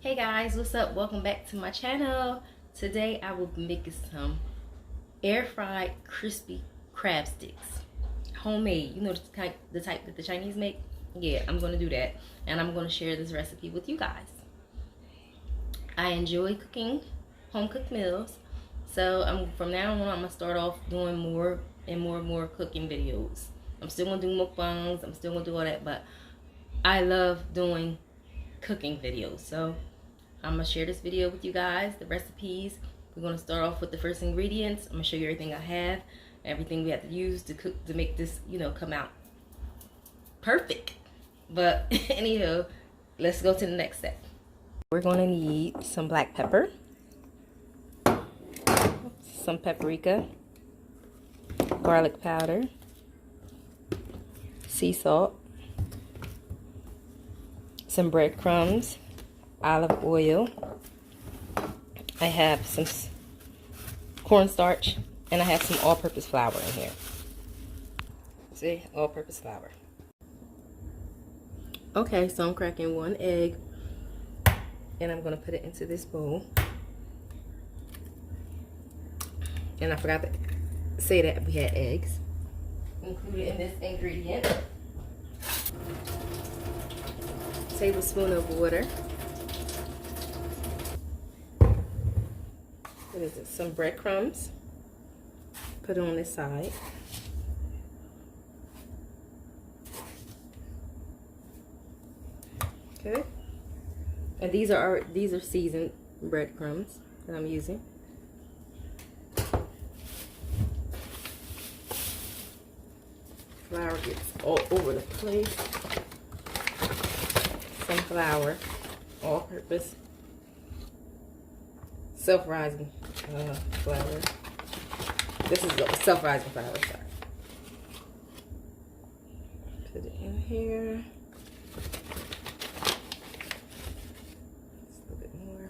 Hey guys, what's up? Welcome back to my channel. Today I will be making some air fried crispy crab sticks. Homemade. You know the type that the Chinese make? Yeah, I'm going to do that. And I'm going to share this recipe with you guys. I enjoy cooking home cooked meals. So from now on, I'm going to start off doing more and more cooking videos. I'm still going to do mukbangs. I'm still going to do all that. But I love doing cooking videos. So I'm gonna share this video with you guys, the recipes. We're gonna start off with the first ingredients. I'm gonna show you everything I have, everything we have to use to cook to make this, come out perfect. But anyhow, let's go to the next step. We're gonna need some black pepper, some paprika, garlic powder, sea salt, some breadcrumbs, olive oil. I have some cornstarch, and I have some all-purpose flour in here. See, all-purpose flour. Okay, so I'm cracking one egg, and I'm gonna put it into this bowl. And I forgot to say that we had eggs included in this ingredient. Tablespoon of water. What is it? Some breadcrumbs. Put it on this side. Okay. And these are seasoned breadcrumbs that I'm using. Flour gets all over the place. Some flour, all-purpose, self-rising flour. This is self-rising flour, sorry. Put it in here. Just a little bit more.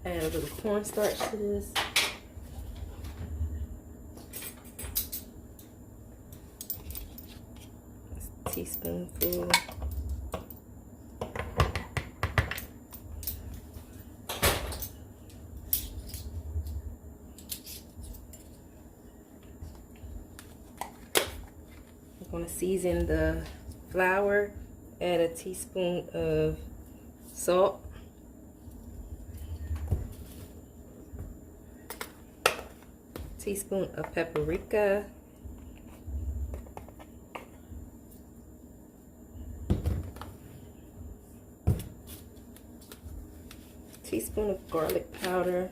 Add a little cornstarch to this. Teaspoonful. I'm going to season the flour. Add a teaspoon of salt. Teaspoon of paprika. Teaspoon of garlic powder.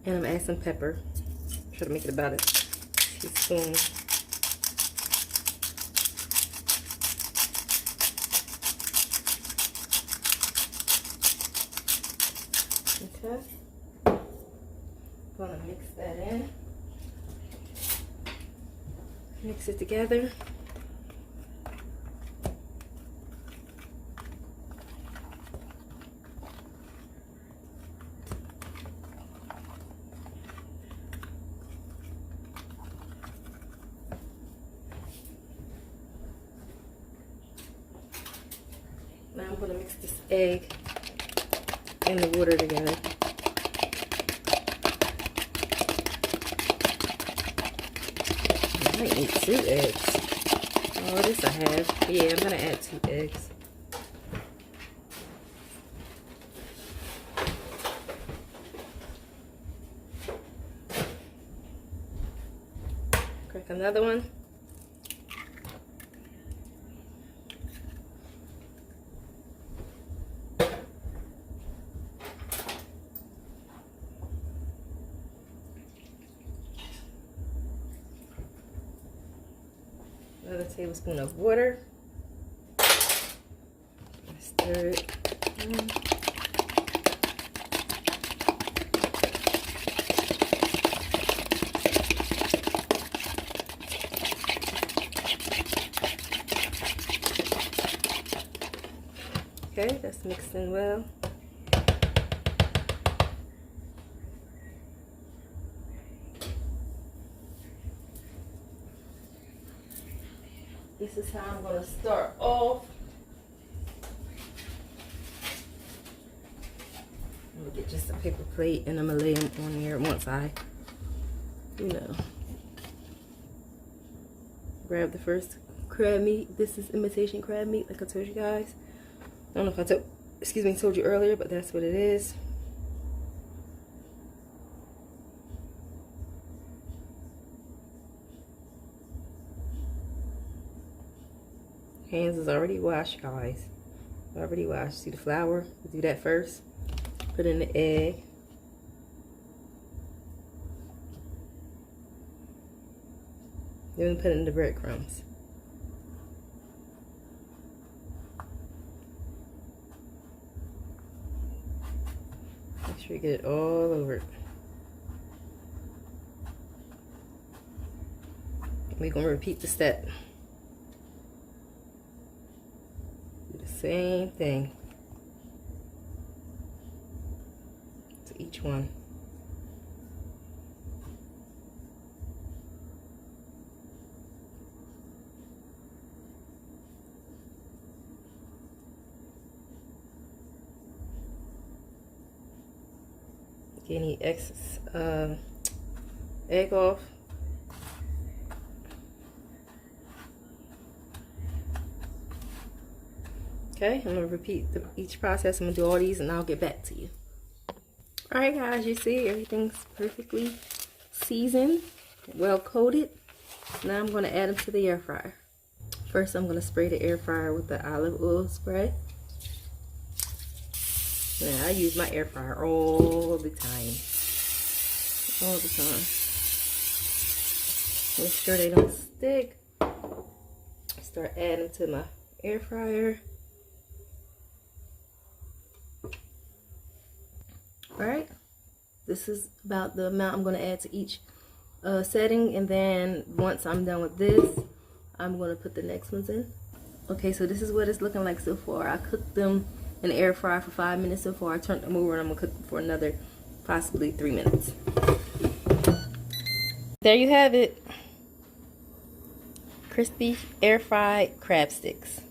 And I'm adding some pepper. Try to make it about a teaspoon. Okay. Gonna mix that in. Mix it together. Now I'm gonna mix this egg and the water together. I might need 2 eggs. Oh, this I have. Yeah, I'm gonna add 2 eggs. Crack another one. Another tablespoon of water. Stir it. Okay, that's mixed in well. This is how I'm gonna start off. I'm gonna get just a paper plate and I'm gonna lay them on there once I, grab the first crab meat. This is imitation crab meat, like I told you guys. I don't know if I told you earlier, but that's what it is. Hands is already washed, guys. Already washed. See the flour? Do that first. Put in the egg. Then put in the breadcrumbs. Make sure you get it all over. We're going to repeat the step. Do the same thing to each one. Get any excess egg off. Okay, I'm gonna repeat each process. I'm gonna do all these and I'll get back to you. Alright guys, you see everything's perfectly seasoned, well coated. Now I'm gonna add them to the air fryer. First I'm gonna spray the air fryer with the olive oil spray. Now I use my air fryer all the time. All the time. Make sure they don't stick. Start adding to my air fryer. Alright, this is about the amount I'm going to add to each setting, and then once I'm done with this, I'm going to put the next ones in. Okay, so this is what it's looking like so far. I cooked them in the air fryer for 5 minutes so far. I turned them over and I'm going to cook them for another possibly 3 minutes. There you have it. Crispy air fried crab sticks.